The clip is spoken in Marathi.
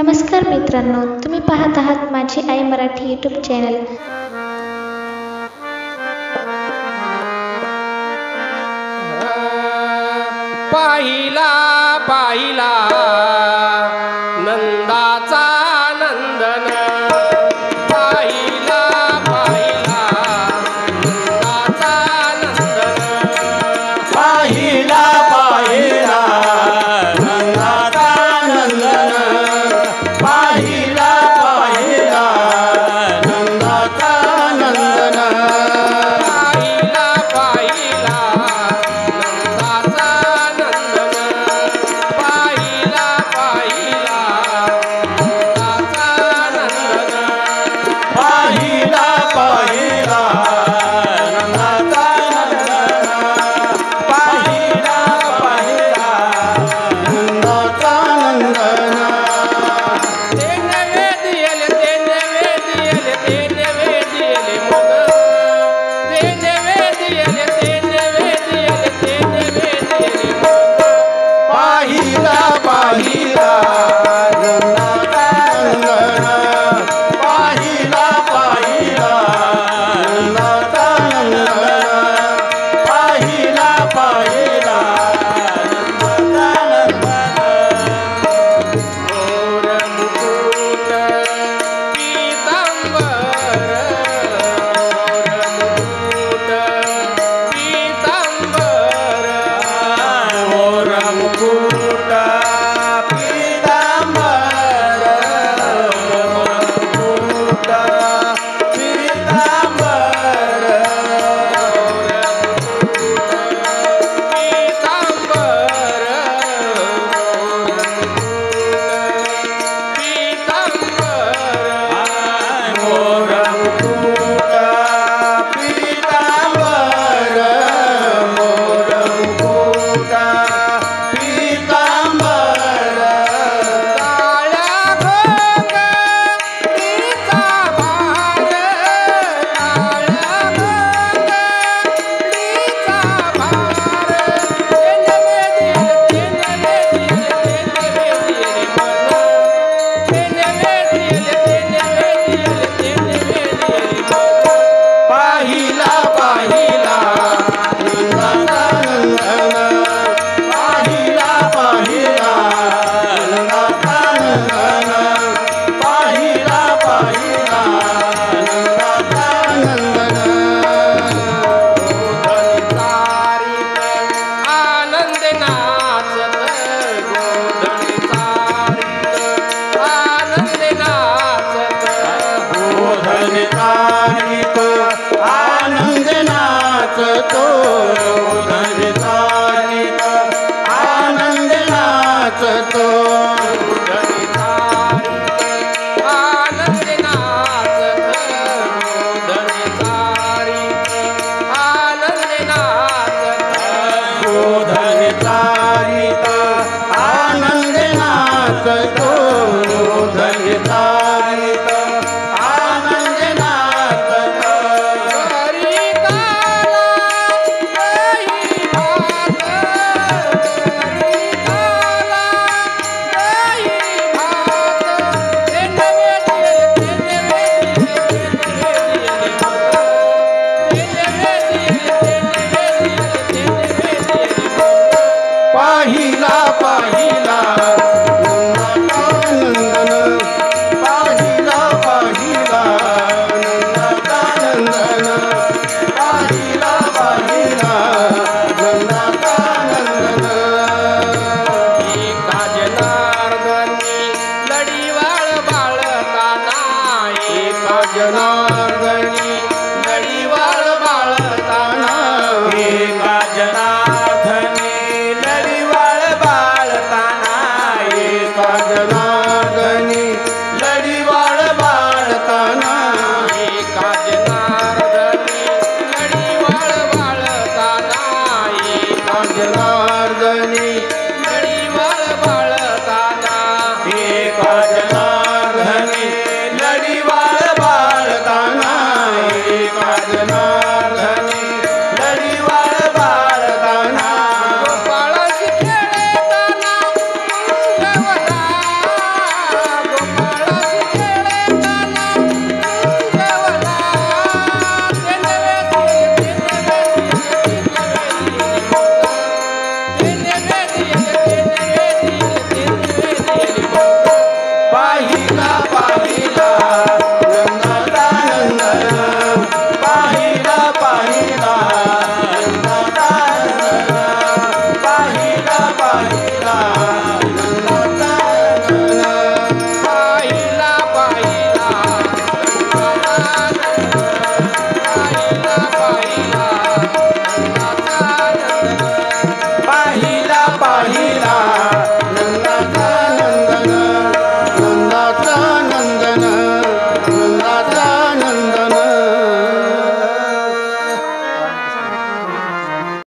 नमस्कार मित्रांनो, तुम्ही पाहत आहात माझी आई मराठी यूट्यूब चॅनल। पाहिला पाहिला नंदाचा नंदन, पाहिला पाहिला नंदाचा नंदन, पाहिला पाहिला नंदाचा नंदन, पाहिला पाहिला नंदाचा नंदन, पाहिला पाहिला नंदाचा नंदन, पाहिला पाहिला नंदाचा नंदन, पाहिला पाहिला नंदाचा नंदन, पाहिला पाहिला नंदाचा नंदन। ते नैवेद्य ते नैवेद्य ते नैवेद्य मग, ते नैवेद्य ते नैवेद्य ते नैवेद्य मग, पाहिला पाहिला नंदाचा नंदन, पाहिला पाहिला नंदाचा नंदन, पाहिला पाहिला नंदाचा नंदन। मोर मुकुट पीतांबर, मोर मुकुट पीतांबर, मोर मुकुट पीतांबर, पीतांबर, मोर मुकुट पीतांबर, मोर मुकुट पीतांबर, काळ्या घोंगडीचा भार, काळ्या घोंगडीचा भार, ते नैवेद्य मन, ते नैवेद्य पाहिला पाहिला नंदाचा नंदन, पाहिला पाहिला नंदाचा नंदन, पाहिला पाहिला नंदाचा नंदन। आनंद नाचत, गोधन तारीत आनंद नाचत, गोधन तारीत आनंद नाचतो, गोधन तारीत आनंद नाचतो, गोधन तारीत आनंद नाचत, गोधन तारीत आनंद नाचत, गोधन तारीत आनंद नाचतो, गोधन तारीत आनंद नाचतो। हरी काला दही भात, हरी काला दही भात, ते नैवेद्य ते नैवेद्य ते नैवेद्य पाहिला पाहिला नंदाचा नंदन, पाहिला पाहिला नंदाचा नंदन, पाहिला पाहिला नंदाचा नंदन। एका जनार्दनी लढीवाळ बाळताना, एका जनार्दनी लढीवाळ बाळताना, एका जनार्दनी लढीवाळ बाळताना, एका जनार्दनी